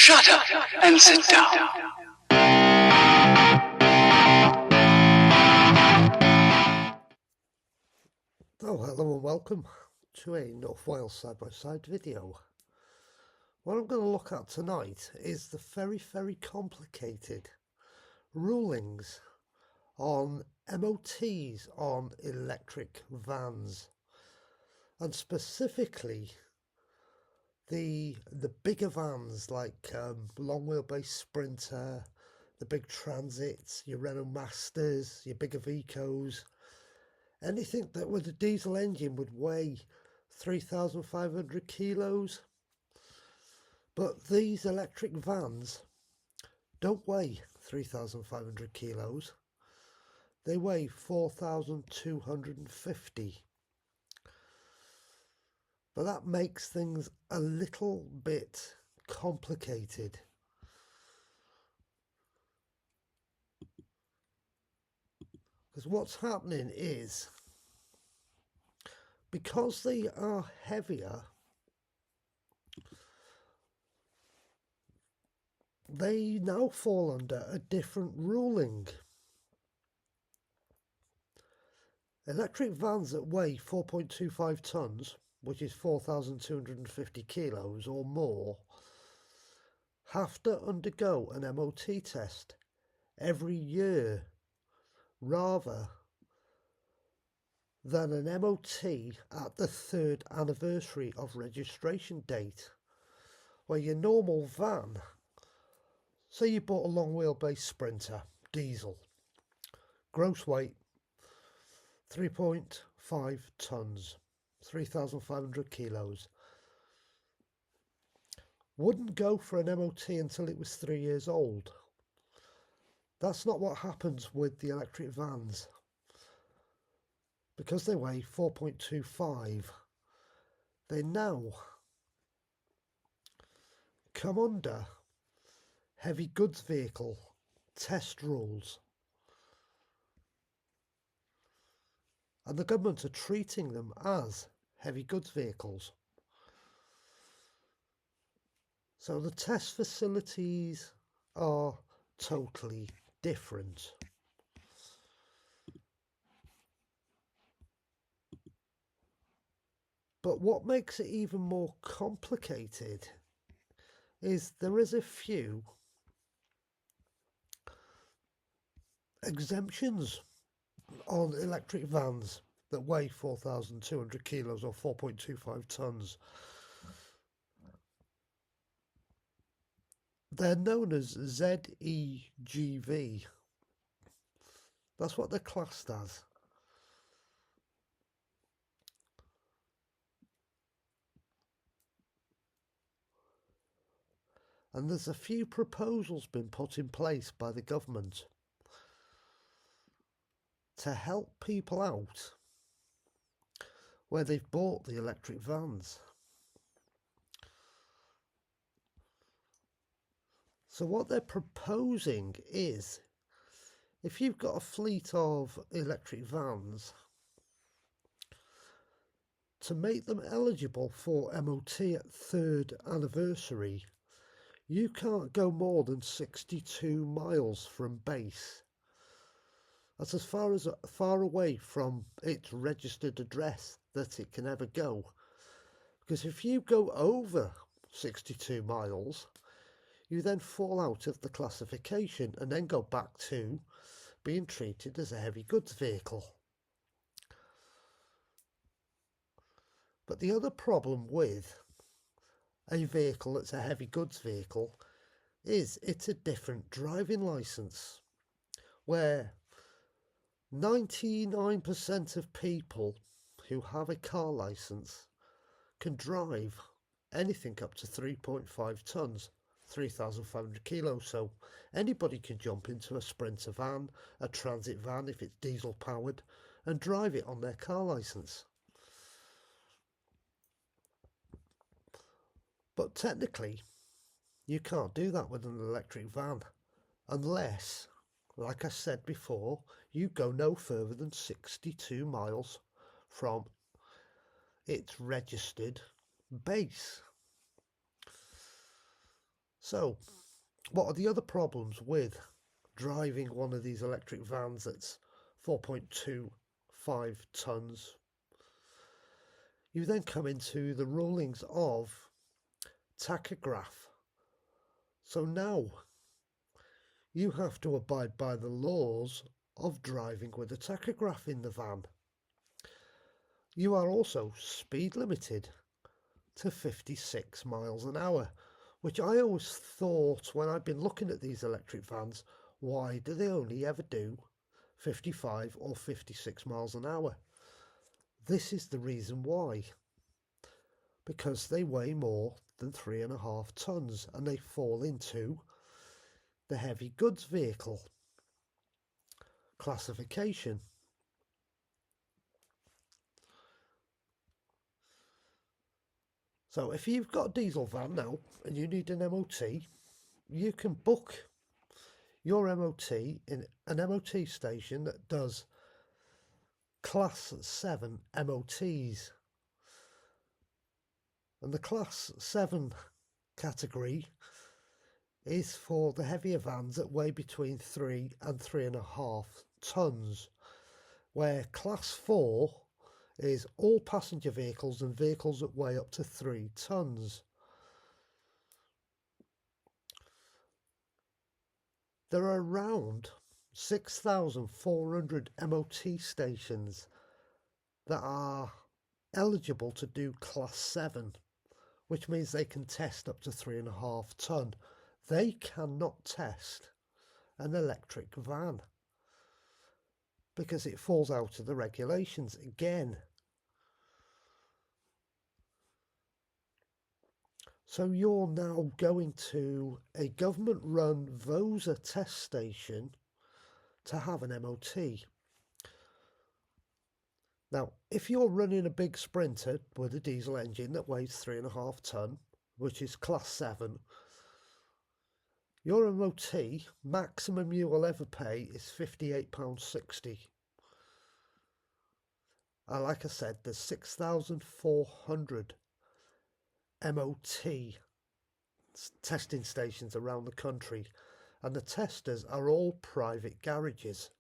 Shut up and sit down. Oh, hello and welcome to a North Wales side-by-side video. What I'm going to look at tonight is the very complicated rulings on MOTs on electric vans, and specifically the bigger vans like long wheelbase Sprinter, the big Transits, your Renault Masters, your bigger Vicos. Anything that with a diesel engine would weigh 3,500 kilos. But these electric vans don't weigh 3,500 kilos. They weigh 4,250. But that makes things a little bit complicated. Because what's happening is, because they are heavier, they now fall under a different ruling. Electric vans that weigh 4.25 tonnes, which is 4,250 kilos or more, have to undergo an MOT test every year, rather than an MOT at the 3rd anniversary of registration date, where your normal van, say you bought a long wheelbase Sprinter diesel, gross weight 3.5 tonnes, 3,500 kilos, wouldn't go for an MOT until it was 3 years old. That's not what happens with the electric vans. Because they weigh 4.25, they now come under heavy goods vehicle test rules. And the government are treating them as heavy goods vehicles. So the test facilities are totally different. But what makes it even more complicated is there is a few exemptions on electric vans that weigh 4,200 kilos or 4.25 tonnes. They're known as ZEGV. That's what they're classed as. And there's a few proposals been put in place by the government to help people out where they've bought the electric vans. So what they're proposing is, if you've got a fleet of electric vans, to make them eligible for MOT at 3rd anniversary, you can't go more than 62 miles from base. That's as far away from its registered address that it can ever go. Because if you go over 62 miles, you then fall out of the classification and then go back to being treated as a heavy goods vehicle. But the other problem with a vehicle that's a heavy goods vehicle is it's a different driving licence, where 99% of people who have a car licence can drive anything up to 3.5 tonnes, 3,500 kilos. So anybody can jump into a Sprinter van, a Transit van if it's diesel powered, and drive it on their car licence. But technically, you can't do that with an electric van unless, like I said before, you go no further than 62 miles from its registered base. So, what are the other problems with driving one of these electric vans that's 4.25 tonnes? You then come into the rulings of tachograph. So now you have to abide by the laws of driving with a tachograph in the van. You are also speed limited to 56 miles an hour, which I always thought when I've been looking at these electric vans, why do they only ever do 55 or 56 miles an hour? This is the reason why. Because they weigh more than 3.5 tonnes and they fall into the heavy goods vehicle classification. So if you've got a diesel van now and you need an MOT, you can book your MOT in an MOT station that does Class 7 MOTs. And the Class 7 category is for the heavier vans that weigh between 3 and 3.5 tonnes, where Class 4 is all passenger vehicles and vehicles that weigh up to 3 tonnes. There are around 6,400 MOT stations that are eligible to do Class 7, which means they can test up to 3.5 tonne. They cannot test an electric van because it falls out of the regulations again. So you're now going to a government-run VOSA test station to have an MOT. Now, if you're running a big Sprinter with a diesel engine that weighs 3.5 tonne, which is Class 7, your MOT maximum you will ever pay is £58.60. And like I said, there's 6,400 MOT testing stations around the country, and the testers are all private garages.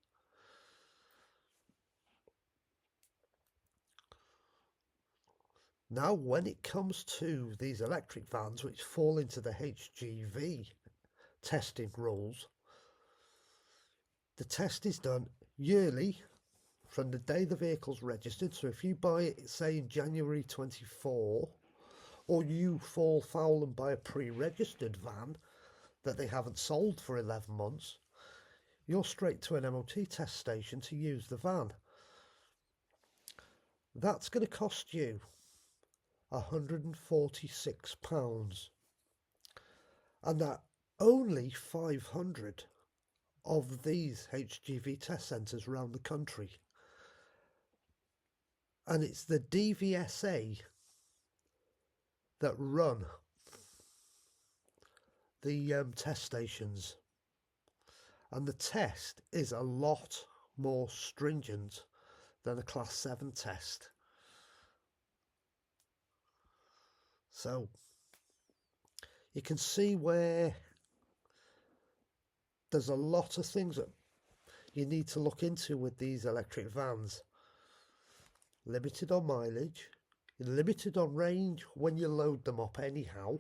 Now, when it comes to these electric vans which fall into the HGV testing rules, the test is done yearly from the day the vehicle's registered. So if you buy it, say in January 24, or you fall foul and buy a pre-registered van that they haven't sold for 11 months, you're straight to an MOT test station to use the van. That's going to cost you £146, and that only 500 of these HGV test centres around the country, and it's the DVSA that run the test stations, and the test is a lot more stringent than a Class 7 test. So you can see where there's a lot of things that you need to look into with these electric vans. Limited on mileage, limited on range when you load them up anyhow.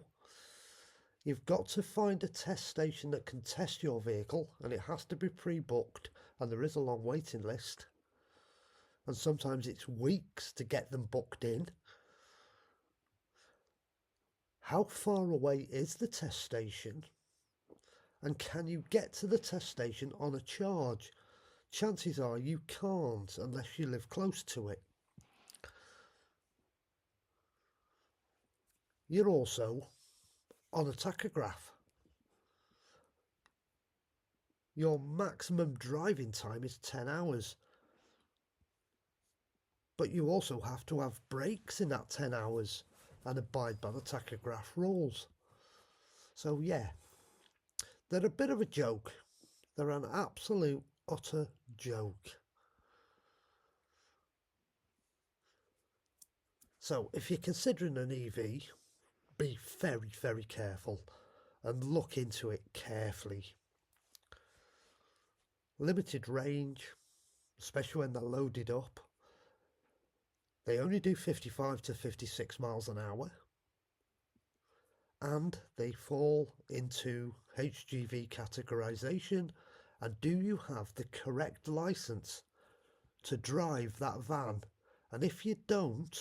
You've got to find a test station that can test your vehicle, and it has to be pre-booked, and there is a long waiting list, and sometimes it's weeks to get them booked in. How far away is the test station, and can you get to the test station on a charge? Chances are you can't unless you live close to it. You're also on a tachograph. Your maximum driving time is 10 hours. But you also have to have breaks in that 10 hours and abide by the tachograph rules. So yeah, they're a bit of a joke. They're an absolute, utter joke. So if you're considering an EV, be very, very careful. and look into it carefully. Limited range, especially when they're loaded up. They only do 55 to 56 miles an hour, and they fall into HGV categorization. And do you have the correct license to drive that van? And if you don't,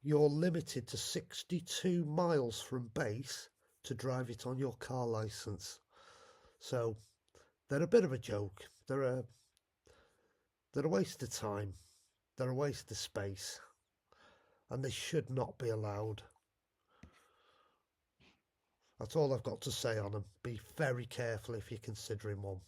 you're limited to 62 miles from base to drive it on your car license. So they're a bit of a joke. They're a waste of time. They're a waste of space, and they should not be allowed. That's all I've got to say on them. Be very careful if you're considering one.